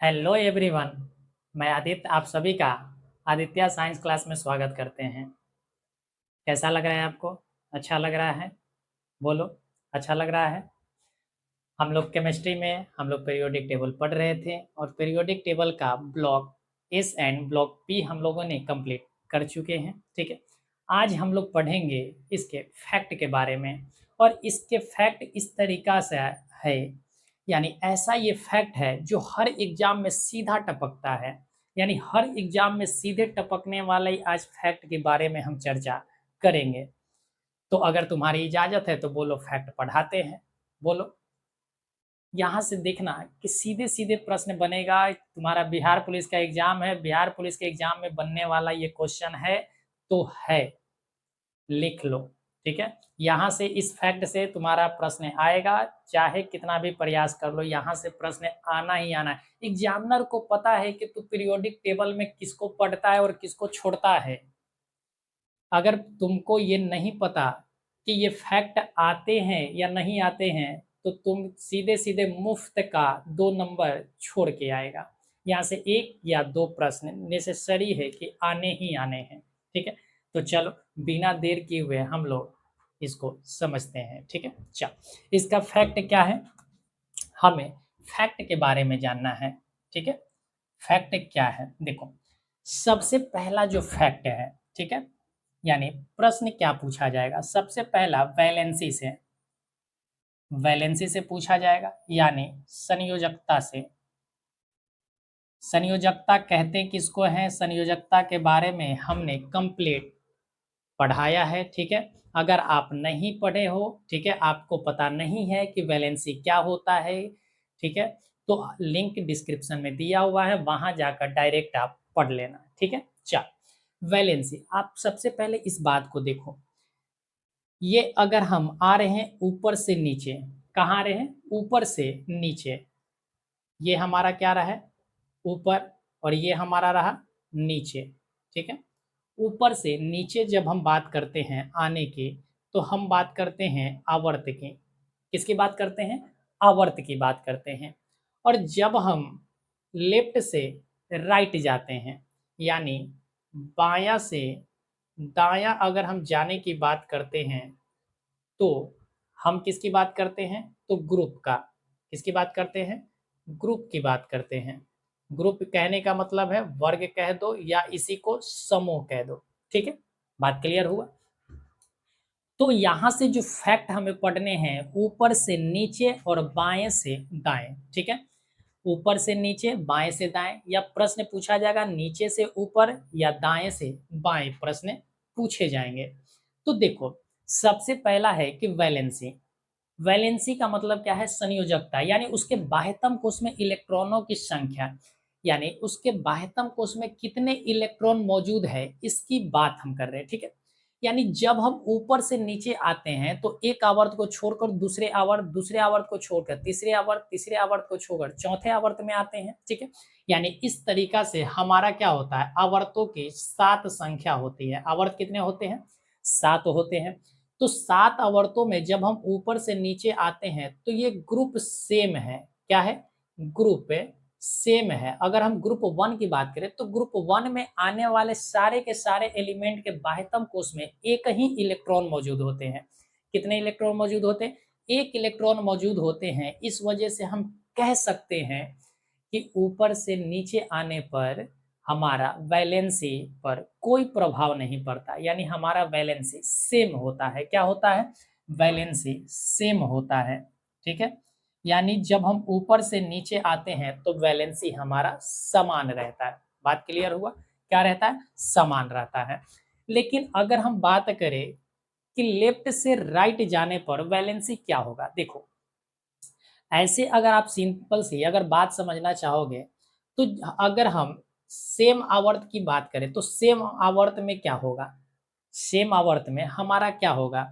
Hello everyone. मैं आदित्य आप सभी का आदित्य साइंस क्लास में स्वागत करते हैं। कैसा लग रहा है आपको? अच्छा लग रहा है? बोलो। अच्छा लग रहा है। हम लोग केमिस्ट्री में हम लोग पीरियोडिक टेबल पढ़ रहे थे और पीरियोडिक टेबल का block S and block P हम लोगों ने कंप्लीट कर चुके हैं। ठीक है। आज हम लोग पढ़ेंगे इसके फैक्ट के बारे में। और इसके फैक्ट इस तरीका से है, यानी ऐसा ये फैक्ट है जो हर एग्जाम में सीधा टपकता है। यानी हर एग्जाम में सीधे टपकने वाला ही आज फैक्ट के बारे में हम चर्चा करेंगे। तो अगर तुम्हारी इजाजत है तो बोलो फैक्ट पढ़ाते हैं। बोलो। यहाँ से देखना कि सीधे सीधे प्रश्न बनेगा। तुम्हारा बिहार पुलिस का एग्जाम है, बिहार पुलिस के एग्जाम में बनने वाला ये क्वेश्चन है। तो है, लिख लो। ठीक है। यहाँ से इस फैक्ट से तुम्हारा प्रश्न आएगा, चाहे कितना भी प्रयास कर लो, यहाँ से प्रश्न आना ही आना है। एग्जामिनर को पता है कि तू पीरियोडिक टेबल में किसको पढ़ता है और किसको छोड़ता है। अगर तुमको ये नहीं पता कि ये फैक्ट आते हैं या नहीं आते हैं, तो तुम सीधे सीधे मुफ्त का 2 नंबर छोड़ के आएगा। यहाँ से 1 या 2 प्रश्न नेसेसरी है कि आने ही आने हैं। ठीक है। तो चलो, बिना देर किए हुए हम लोग इसको समझते हैं। ठीक है। चल, इसका फैक्ट क्या है, हमें फैक्ट के बारे में जानना है। ठीक है। फैक्ट क्या है, देखो। सबसे पहला जो फैक्ट है, ठीक है, यानी प्रश्न क्या पूछा जाएगा, सबसे पहला वैलेंसी से, वैलेंसी से पूछा जाएगा, यानी संयोजकता से। संयोजकता कहते किसको हैं, संयोजकता के बारे में हमने कंप्लीट पढ़ाया है। ठीक है। अगर आप नहीं पढ़े हो, ठीक है, आपको पता नहीं है कि वैलेंसी क्या होता है, ठीक है, तो लिंक डिस्क्रिप्शन में दिया हुआ है, वहां जाकर डायरेक्ट आप पढ़ लेना। ठीक है। चल, वैलेंसी, आप सबसे पहले इस बात को देखो। ये अगर हम आ रहे हैं ऊपर से नीचे, कहाँ आ रहे हैं, ऊपर से नीचे, ये हमारा क्या रहा है, ऊपर, और ये हमारा रहा नीचे। ठीक है। ऊपर से नीचे जब हम बात करते हैं आने की, तो हम बात करते हैं आवर्त की। किसकी बात करते हैं, आवर्त की बात करते हैं। और जब हम लेफ्ट से राइट जाते हैं, यानी बायां से दायां अगर हम जाने की बात करते हैं, तो हम किसकी बात करते हैं, तो ग्रुप का। किसकी बात करते हैं, ग्रुप की बात करते हैं। ग्रुप कहने का मतलब है वर्ग कह दो या इसी को समूह कह दो। ठीक है। बात क्लियर हुआ। तो यहां से जो फैक्ट हमें पढ़ने हैं, ऊपर से नीचे और बाएं से दाएं। ठीक है। ऊपर से नीचे, बाएं से दाएं, या प्रश्न पूछा जाएगा नीचे से ऊपर या दाएं से बाएं, प्रश्न पूछे जाएंगे। तो देखो, सबसे पहला है कि वैलेंसी। वैलेंसी का मतलब क्या है, संयोजकता, यानी उसके बाह्यतम कोश में इलेक्ट्रॉनों की संख्या, यानी उसके बाह्यतम कोश में कितने इलेक्ट्रॉन मौजूद है, इसकी बात हम कर रहे हैं। ठीक है। यानी जब हम ऊपर से नीचे आते हैं, तो एक आवर्त को छोड़कर दूसरे आवर्त, दूसरे आवर्त को छोड़कर तीसरे आवर्त, तीसरे आवर्त को छोड़कर चौथे आवर्त में आते हैं। ठीक है। यानी इस तरीका से हमारा क्या होता है, आवर्तों की 7 संख्या होती है। आवर्त कितने होते हैं, 7 होते हैं। तो 7 आवर्तों में जब हम ऊपर से नीचे आते हैं, तो ये ग्रुप सेम है। क्या है, ग्रुप सेम है। अगर हम ग्रुप 1 की बात करें, तो ग्रुप 1 में आने वाले सारे के सारे एलिमेंट के बाह्यतम कोश में एक ही इलेक्ट्रॉन मौजूद होते हैं। कितने इलेक्ट्रॉन मौजूद होते हैं, एक इलेक्ट्रॉन मौजूद होते हैं। इस वजह से हम कह सकते हैं कि ऊपर से नीचे आने पर हमारा वैलेंसी पर कोई प्रभाव नहीं पड़ता, यानी हमारा वैलेंसी सेम होता है। क्या होता है, वैलेंसी सेम होता है। ठीक है। यानी जब हम ऊपर से नीचे आते हैं, तो वैलेंसी हमारा समान रहता है। बात क्लियर हुआ, क्या रहता है, समान रहता है। लेकिन अगर हम बात करें कि लेफ्ट से राइट जाने पर वैलेंसी क्या होगा, देखो, ऐसे अगर आप सिंपल सी अगर बात समझना चाहोगे, तो अगर हम सेम आवर्त की बात करें, तो सेम आवर्त में क्या होगा, सेम आवर्त में हमारा क्या होगा,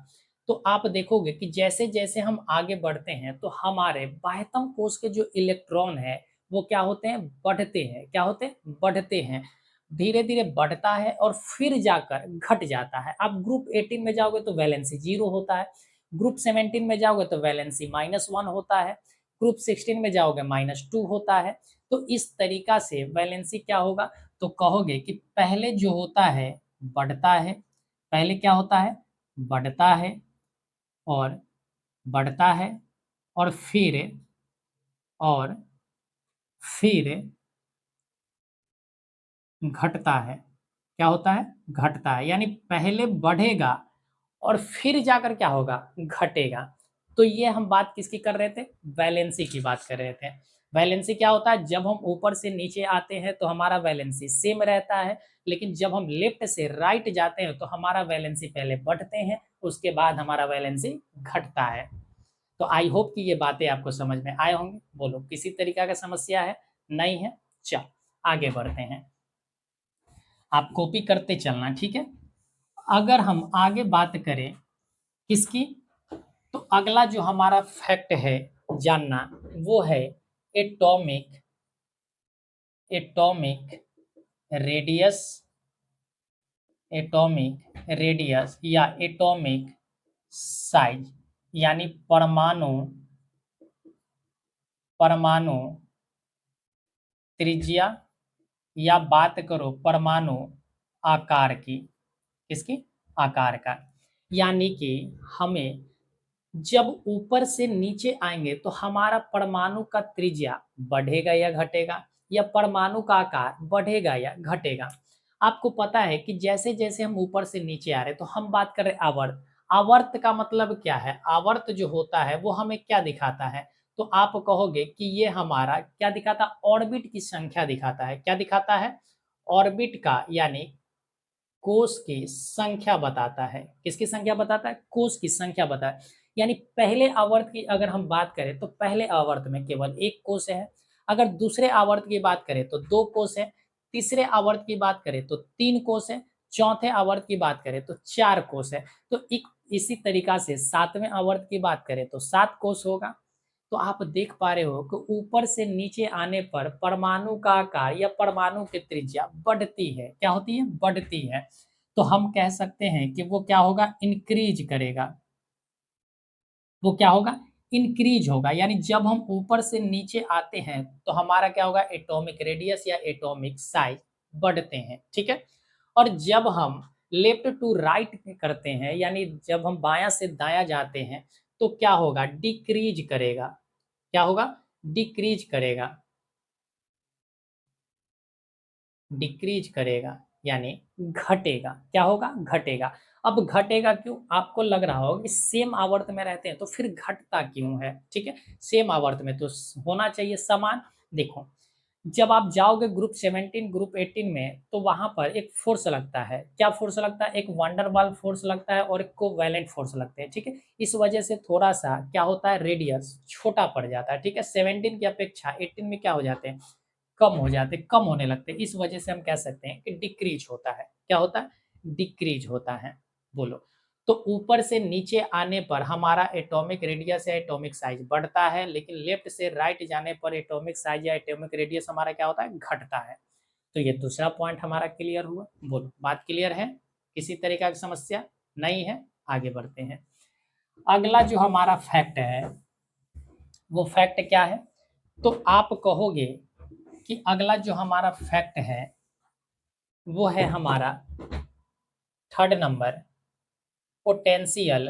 तो आप देखोगे कि जैसे जैसे हम आगे बढ़ते हैं, तो हमारे बाह्यतम कोश के जो इलेक्ट्रॉन है, वो क्या होते हैं, बढ़ते हैं। क्या होते हैं, बढ़ते हैं। धीरे धीरे बढ़ता है और फिर जाकर घट जाता है। आप ग्रुप 18 में जाओगे तो वैलेंसी 0 होता है। ग्रुप 17 में जाओगे तो वैलेंसी -1 होता है। ग्रुप 16 में जाओगे -2 होता है। तो इस तरीका से वैलेंसी क्या होगा, तो कहोगे कि पहले जो होता है बढ़ता है, पहले क्या होता है, बढ़ता है और बढ़ता है और फिर घटता है। क्या होता है? घटता है। यानी पहले बढ़ेगा और फिर जाकर क्या होगा? घटेगा। तो ये हम बात किसकी कर रहे थे? वैलेंसी की बात कर रहे थे। वैलेंसी क्या होता है? जब हम ऊपर से नीचे आते हैं तो हमारा वैलेंसी सेम रहता है, लेकिन जब हम लेफ्ट से राइट जाते हैं तो हमारा वैलेंसी पहले बढ़ते हैं, उसके बाद हमारा वैलेंसी घटता है। तो आई होप कि ये बातें आपको समझ में आए होंगे। बोलो, किसी तरीका का समस्या है? नहीं है? चल आगे बढ़ते हैं। आप कॉपी करते चलना, ठीक है? अगर हम आगे बात करें किसकी, तो अगला जो हमारा फैक्ट है जानना, वो है atomic atomic radius atomic radius या एटॉमिक साइज, यानी परमाणु परमाणु त्रिज्या, या बात करो परमाणु आकार की। किसकी? आकार का। यानी कि हमें जब ऊपर से नीचे आएंगे तो हमारा परमाणु का त्रिज्या बढ़ेगा या घटेगा, या परमाणु का आकार बढ़ेगा या घटेगा। आपको पता है कि जैसे जैसे हम ऊपर से नीचे आ रहे हैं तो हम बात कर रहे हैं आवर्त। आवर्त का मतलब क्या है? आवर्त जो होता है वो हमें क्या दिखाता है? तो आप कहोगे कि ये हमारा क्या दिखाता है? ऑर्बिट की संख्या दिखाता है। क्या दिखाता है? ऑर्बिट का, यानी कोष की संख्या बताता है। किसकी संख्या बताता है? कोष की संख्या बताता है। यानी पहले आवर्त की अगर हम बात करें तो पहले आवर्त में केवल एक कोष है। अगर दूसरे आवर्त की बात करें तो दो कोष है। तीसरे आवर्त की बात करें तो तीन कोष है। चौथे आवर्त की बात करें तो चार कोष है। तो इसी तरीका से सातवें आवर्त की बात करें तो सात कोष होगा। तो आप देख पा रहे हो कि ऊपर से नीचे आने पर परमाणु का आकार या परमाणु की त्रिज्या बढ़ती है। क्या होती है? बढ़ती है। तो हम कह सकते हैं कि वो क्या होगा? इंक्रीज करेगा। वो क्या होगा? इंक्रीज होगा। यानी जब हम ऊपर से नीचे आते हैं तो हमारा क्या होगा? एटॉमिक रेडियस या एटॉमिक साइज बढ़ते हैं, ठीक है? और जब हम लेफ्ट टू राइट करते हैं, यानी जब हम बायां से दायां जाते हैं, तो क्या होगा? डिक्रीज करेगा। क्या होगा? डिक्रीज करेगा। डिक्रीज करेगा यानी घटेगा। क्या होगा? घटेगा। अब घटेगा क्यों? आपको लग रहा होगा कि सेम आवर्त में रहते हैं तो फिर घटता क्यों है? ठीक है, सेम आवर्त में तो होना चाहिए समान। देखो, जब आप जाओगे ग्रुप 17 ग्रुप 18 में तो वहां पर एक फोर्स लगता है। क्या फोर्स लगता है? एक वंडरबाल फोर्स लगता है और एक कोवैलेंट फोर्स लगते हैं, ठीक है? इस वजह से थोड़ा सा क्या होता है? रेडियस छोटा पड़ जाता है, ठीक है? 17 की अपेक्षा 18 में क्या हो जाते हैं? कम हो जाते, कम होने लगते हैं। इस वजह से हम कह सकते हैं कि डिक्रीज होता है। क्या होता है? डिक्रीज होता है। बोलो, तो ऊपर से नीचे आने पर हमारा एटॉमिक रेडियस या एटॉमिक साइज बढ़ता है, लेकिन लेफ्ट से राइट जाने पर एटॉमिक साइज या एटॉमिक रेडियस हमारा क्या होता है? घटता है। तो ये दूसरा पॉइंट हमारा क्लियर हुआ। बोलो, बात क्लियर है? किसी तरीका की समस्या नहीं है? आगे बढ़ते हैं। अगला जो हमारा फैक्ट है वो फैक्ट क्या है? तो आप कहोगे कि अगला जो हमारा फैक्ट है वो है हमारा third number, potential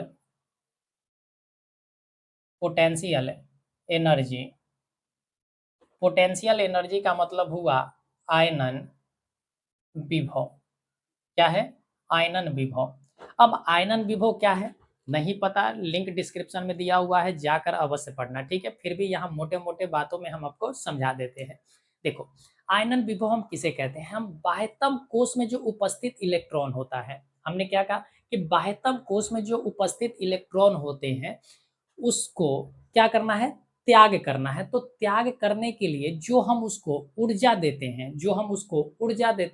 potential energy. Potential energy का मतलब हुआ आयनन विभव। क्या है? आयनन विभव। अब आयनन विभव क्या है? नहीं पता? लिंक डिस्क्रिप्शन में दिया हुआ है, जाकर अवश्य पढ़ना, ठीक है? फिर भी यहाँ मोटे मोटे बातों में हम आपको समझा देते हैं। देखो, आयनन विभव हम किसे कहते हैं? हम बाह्यतम कोश में जो उपस्थित इलेक्ट्रॉन होता है, हमने क्या कहा कि बाह्यतम कोश में जो उपस्थित इलेक्ट्रॉन होते हैं उसको क्या करना है? त्याग करना है। तो त्याग करने के लिए जो हम उसको ऊर्जा देते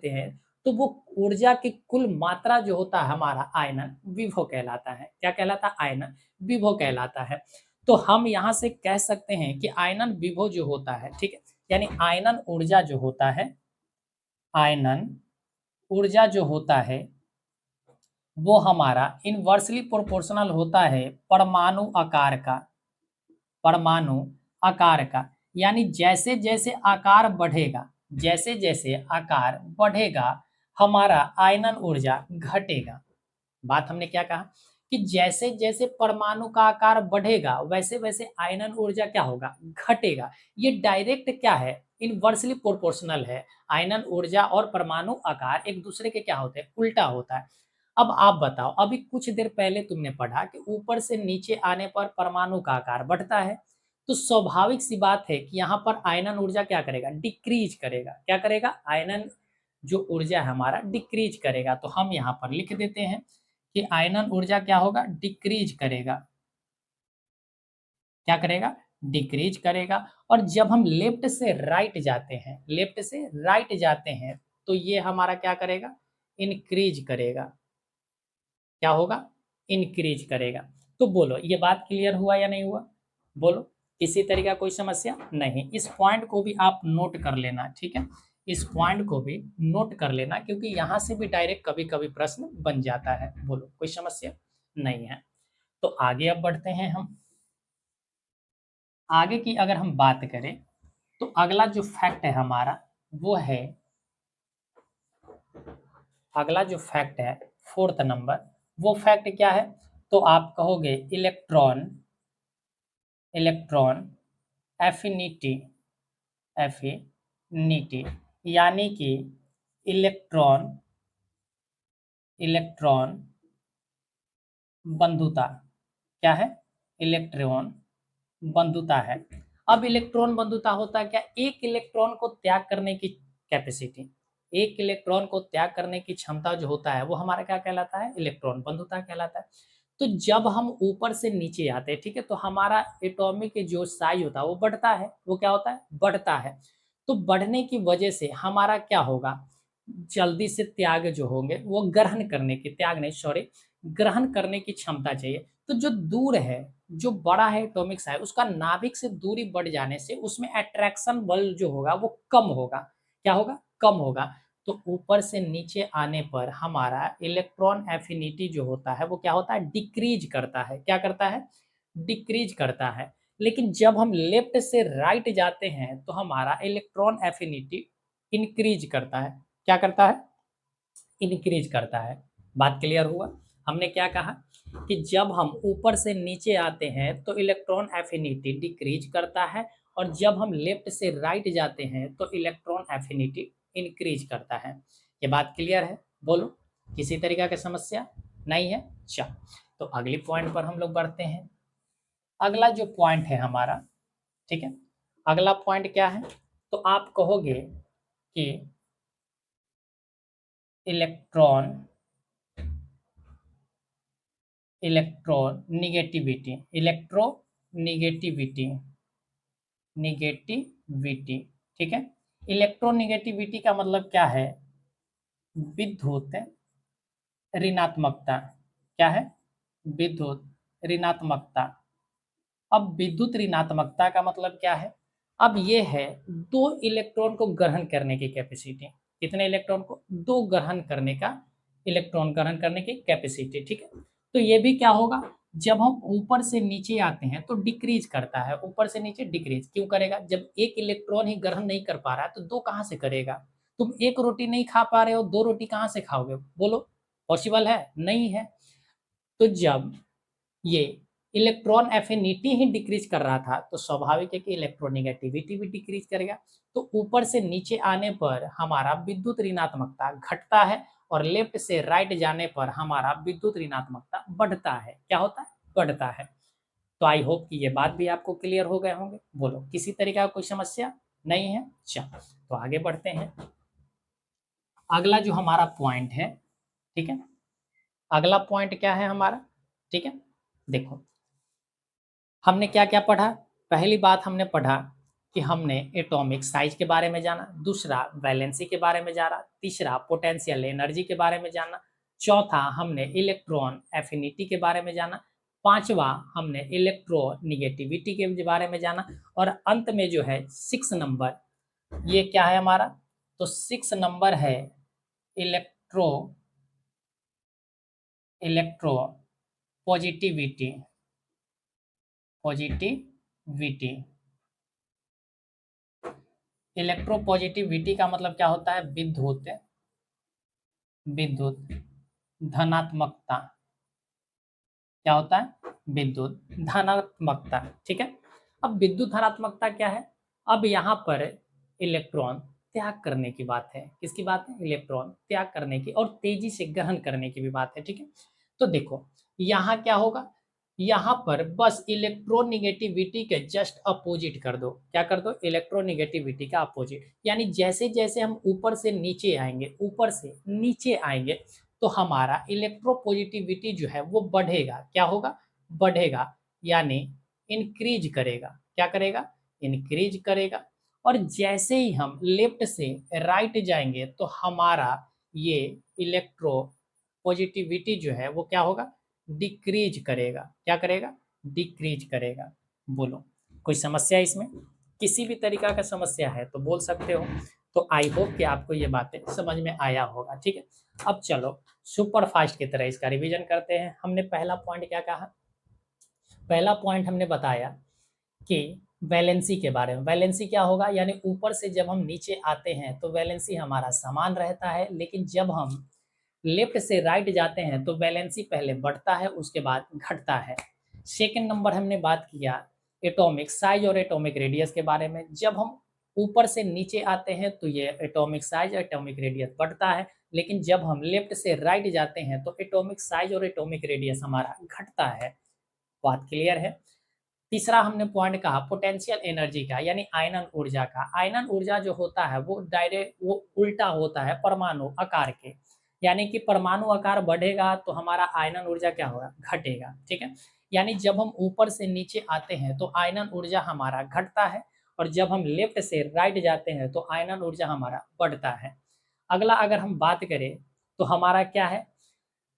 हैं, तो वो ऊर्जा की कुल मात्रा जो होता है हमारा आयनन विभव कहलाता है। क्या कहलाता है? आयनन विभव कहलाता है। तो हम यहाँ से कह सकते हैं कि आयनन विभव जो होता है, ठीक है, यानी आयनन ऊर्जा जो होता है, आयनन ऊर्जा जो होता है वो हमारा इनवर्सली प्रोपोर्शनल होता है परमाणु आकार का। परमाणु आकार का। यानी जैसे जैसे आकार बढ़ेगा, जैसे जैसे आकार बढ़ेगा, हमारा आयनन ऊर्जा घटेगा। बात हमने क्या कहा कि जैसे जैसे परमाणु का आकार बढ़ेगा वैसे वैसे आयनन ऊर्जा क्या होगा, घटेगा। ये डायरेक्ट क्या है, इनवर्सली प्रोपोर्शनल है। आयनन ऊर्जा और परमाणु आकार एक दूसरे के क्या होते हैं, उल्टा होता है। अब आप बताओ, अभी कुछ देर पहले तुमने पढ़ा कि ऊपर से नीचे आने पर परमाणु का आकार बढ़ता है, तो स्वाभाविक सी बात है कि यहाँ पर आयनन ऊर्जा क्या करेगा, डिक्रीज करेगा। क्या करेगा, आयनन जो ऊर्जा है हमारा डिक्रीज करेगा। तो हम यहाँ पर लिख देते हैं कि आयनन ऊर्जा क्या होगा, डिक्रीज करेगा। क्या करेगा, डिक्रीज करेगा। और जब हम लेफ्ट से राइट जाते हैं, लेफ्ट से राइट जाते हैं, तो ये हमारा क्या करेगा, इंक्रीज करेगा। क्या होगा, इंक्रीज करेगा। तो बोलो ये बात क्लियर हुआ या नहीं हुआ, बोलो किसी तरीका कोई समस्या नहीं। इस पॉइंट को भी आप नोट कर लेना, ठीक है। इस पॉइंट को भी नोट कर लेना, क्योंकि यहाँ से भी डायरेक्ट कभी कभी प्रश्न बन जाता है। बोलो कोई समस्या नहीं है। तो आगे अब बढ़ते हैं हम। आगे की अगर हम बात करें, तो अगला जो फैक्ट है हमारा वो है, अगला जो फैक्ट है फोर्थ नंबर, वो फैक्ट क्या है, तो आप कहोगे इलेक्ट्रॉन, इलेक्ट्रॉन एफिनिटी, एफिनिटी, यानी कि इलेक्ट्रॉन, इलेक्ट्रॉन बंधुता। क्या है, इलेक्ट्रॉन बंधुता है। अब इलेक्ट्रॉन बंधुता होता है क्या, एक इलेक्ट्रॉन को त्याग करने की कैपेसिटी, एक इलेक्ट्रॉन को त्याग करने की क्षमता जो होता है वो हमारा क्या कहलाता है, इलेक्ट्रॉन बंधुता कहलाता है। तो जब हम ऊपर से नीचे आते हैं, ठीक है, तो हमारा एटॉमिक जो साइज होता है वो बढ़ता है। वो क्या होता है, बढ़ता है। तो बढ़ने की वजह से हमारा क्या होगा, जल्दी से त्याग जो होंगे वो ग्रहण करने की, त्याग नहीं सॉरी, ग्रहण करने की क्षमता चाहिए। तो जो दूर है, जो बड़ा है एटॉमिक साइज, उसका नाभिक से दूरी बढ़ जाने से उसमें अट्रैक्शन बल जो होगा वो कम होगा। क्या होगा, कम होगा। तो ऊपर से नीचे आने पर हमारा इलेक्ट्रॉन एफिनिटी जो होता है वो क्या होता है, डिक्रीज करता है। क्या करता है, डिक्रीज करता है। लेकिन जब हम लेफ्ट से राइट जाते हैं तो हमारा इलेक्ट्रॉन एफिनिटी इंक्रीज करता है। क्या करता है, इंक्रीज करता है। बात क्लियर हुआ। हमने क्या कहा कि जब हम ऊपर से नीचे आते हैं तो इलेक्ट्रॉन एफिनिटी डिक्रीज करता है, और जब हम लेफ्ट से राइट जाते हैं तो इलेक्ट्रॉन एफिनिटी इंक्रीज करता है। ये बात क्लियर है, बोलो किसी तरीका की समस्या नहीं है। चल, तो अगली पॉइंट पर हम लोग बढ़ते हैं। अगला जो पॉइंट है हमारा, ठीक है, अगला पॉइंट क्या है, तो आप कहोगे कि electron, electron negativity, electro negativity, negativity, ठीक है। इलेक्ट्रोनिगेटिविटी का मतलब क्या है, विद्युत ऋणात्मकता। क्या है, विद्युत ऋणात्मकता। अब विद्युत ऋणात्मकता का मतलब क्या है, अब ये है दो इलेक्ट्रॉन को ग्रहण करने की कैपेसिटी। कितने इलेक्ट्रॉन को, दो ग्रहण करने का, इलेक्ट्रॉन ग्रहण करने की कैपेसिटी, ठीक है। तो ये भी क्या होगा, जब हम ऊपर से नीचे आते हैं तो डिक्रीज करता है। ऊपर से नीचे डिक्रीज क्यों करेगा, जब एक इलेक्ट्रॉन ही ग्रहण नहीं कर पा रहा है तो दो कहाँ से करेगा। तुम एक रोटी नहीं खा पा रहे हो, दो रोटी कहाँ से खाओगे, बोलो पॉसिबल है, नहीं है। तो जब ये इलेक्ट्रॉन एफिनिटी ही डिक्रीज कर रहा था तो स्वाभाविक है कि इलेक्ट्रोनिगेटिविटी भी डिक्रीज करेगा। तो ऊपर से नीचे आने पर हमारा विद्युत ऋणात्मकता घटता है, और लेफ्ट से राइट जाने पर हमारा विद्युत ऋणात्मकता बढ़ता है। क्या होता है, बढ़ता है। तो आई होप कि ये बात भी आपको क्लियर हो गए होंगे। बोलो किसी तरीका का कोई समस्या नहीं है। चलो, तो आगे बढ़ते हैं। अगला जो हमारा पॉइंट है, ठीक है, अगला पॉइंट क्या है हमारा, ठीक है, देखो हमने क्या-क्या पढ़ा? पहली बात हमने पढ़ा कि हमने एटॉमिक साइज के बारे में जाना, दूसरा वैलेंसी के बारे में जाना, तीसरा पोटेंशियल एनर्जी के बारे में जाना, चौथा हमने इलेक्ट्रॉन एफिनिटी के बारे में जाना, पांचवा हमने इलेक्ट्रोनिगेटिविटी के बारे में जाना, और अंत में जो है 6 नंबर, ये क्या है हमारा? तो 6 नंबर है electro electro positivity, positivity, electropositivity का मतलब क्या होता है? विद्युत विद्युत धनात्मकता। क्या होता है? विद्युत धनात्मकता। ठीक है। अब विद्युत धनात्मकता क्या है? अब यहाँ पर इलेक्ट्रॉन त्याग करने की बात है। किसकी बात है? इलेक्ट्रॉन त्याग करने की, और तेजी से ग्रहण करने की भी बात है। ठीक है। तो देखो यहाँ क्या होगा, यहाँ पर बस इलेक्ट्रोनिगेटिविटी के जस्ट अपोजिट कर दो। क्या कर दो? इलेक्ट्रोनिगेटिविटी का अपोजिट। यानी जैसे जैसे हम ऊपर से नीचे आएंगे, ऊपर से नीचे आएंगे, तो हमारा इलेक्ट्रोपॉजिटिविटी जो है वो बढ़ेगा। क्या होगा? बढ़ेगा, यानी इंक्रीज करेगा। क्या करेगा? इंक्रीज करेगा। और जैसे ही हम लेफ्ट से राइट जाएंगे तो हमारा ये इलेक्ट्रो पॉजिटिविटी जो है वो क्या होगा? डिक्रीज करेगा। क्या करेगा? डिक्रीज करेगा। बोलो, कोई समस्या है इसमें? किसी भी तरीका का समस्या है तो बोल सकते हो। तो आई होप कि आपको ये बातें समझ में आया होगा। ठीक है। अब चलो सुपर फास्ट की तरह इसका रिवीजन करते हैं। हमने पहला पॉइंट क्या कहा? पहला पॉइंट हमने बताया कि वैलेंसी के बारे में। वैलेंसी क्या होगा? यानी ऊपर से जब हम नीचे आते हैं तो वैलेंसी हमारा समान रहता है, लेकिन जब हम लेफ्ट से राइट जाते हैं तो वैलेंसी पहले बढ़ता है, उसके बाद घटता है। सेकंड नंबर हमने बात किया एटॉमिक साइज और एटॉमिक रेडियस के बारे में। जब हम ऊपर से नीचे आते हैं तो ये एटॉमिक साइज और एटॉमिक रेडियस बढ़ता है, लेकिन जब हम लेफ्ट से राइट जाते हैं तो एटॉमिक साइज और एटॉमिक रेडियस हमारा घटता है। बात क्लियर है? तीसरा हमने पॉइंट कहा पोटेंशियल एनर्जी का, यानी आयनन ऊर्जा का। आयनन ऊर्जा जो होता है वो डायरेक्ट वो उल्टा होता है परमाणु आकार के। यानी कि परमाणु आकार बढ़ेगा तो हमारा आयनन ऊर्जा क्या होगा? घटेगा। ठीक है। यानी जब हम ऊपर से नीचे आते हैं तो आयनन ऊर्जा हमारा घटता है, और जब हम लेफ्ट से राइट जाते हैं तो आयनन ऊर्जा हमारा बढ़ता है। अगला अगर हम बात करें तो हमारा क्या है?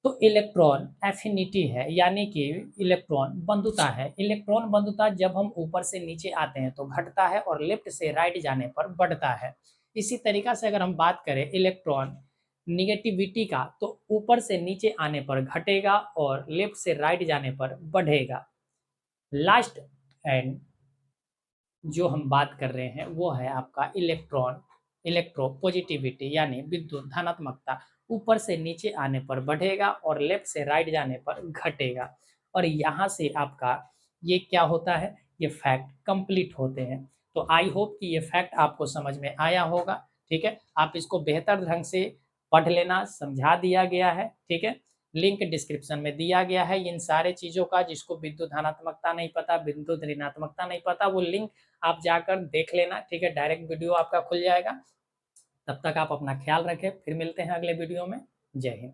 तो इलेक्ट्रॉन एफिनिटी है, यानी कि इलेक्ट्रॉन बंधुता है। इलेक्ट्रॉन बंधुता जब हम ऊपर से नीचे आते हैं तो घटता है, और लेफ्ट से राइट जाने पर बढ़ता है। इसी तरीका से अगर हम बात करें इलेक्ट्रॉन निगेटिविटी का, तो ऊपर से नीचे आने पर घटेगा और लेफ्ट से राइट जाने पर बढ़ेगा। लास्ट एंड जो हम बात कर रहे हैं वो है आपका इलेक्ट्रोपॉजिटिविटी, यानी विद्युत धनात्मकता। ऊपर से नीचे आने पर बढ़ेगा और लेफ्ट से राइट जाने पर घटेगा। और यहाँ से आपका ये क्या होता है? ये फैक्ट कंप्लीट होते हैं। तो आई होप कि ये फैक्ट आपको समझ में आया होगा। ठीक है। आप इसको बेहतर ढंग से पढ़ लेना, समझा दिया गया है। ठीक है। लिंक डिस्क्रिप्शन में दिया गया है इन सारे चीज़ों का। जिसको विद्युत धनात्मकता नहीं पता, विद्युत ऋणात्मकता नहीं पता, वो लिंक आप जाकर देख लेना। ठीक है। डायरेक्ट वीडियो आपका खुल जाएगा। तब तक आप अपना ख्याल रखें। फिर मिलते हैं अगले वीडियो में। जय हिंद।